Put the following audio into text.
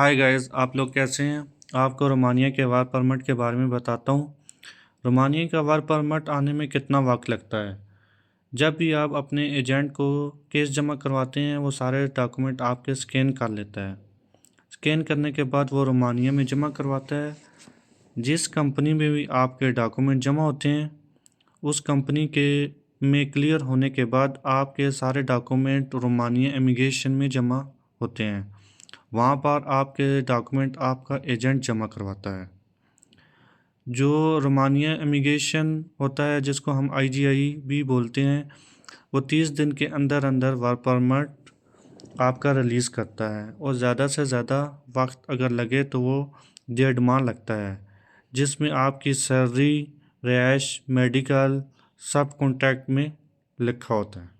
Hi guys, आप लोग कैसे हैं। आपको रोमानिया के वर्क परमिट के बारे में बताता हूँ। रोमानिया का वर्क परमिट आने में कितना वक्त लगता है। जब भी आप अपने एजेंट को केस जमा करवाते हैं, वो सारे डॉक्यूमेंट आपके स्कैन कर लेता है। स्कैन करने के बाद वो रोमानिया में जमा करवाता है। जिस कंपनी में भी आपके डॉक्यूमेंट जमा होते हैं, उस कंपनी के में क्लियर होने के बाद आपके सारे डॉक्यूमेंट रोमानिया इमिग्रेशन में जमा होते हैं। वहाँ पर आपके डॉक्यूमेंट आपका एजेंट जमा करवाता है। जो रोमानिया इमिग्रेशन होता है, जिसको हम IGI भी बोलते हैं, वो 30 दिन के अंदर अंदर वर्क परमिट आपका रिलीज़ करता है। और ज़्यादा से ज़्यादा वक्त अगर लगे तो वो 1.5 माह लगता है, जिसमें आपकी सैलरी, रिहाइश, मेडिकल सब कॉन्ट्रैक्ट में लिखा होता है।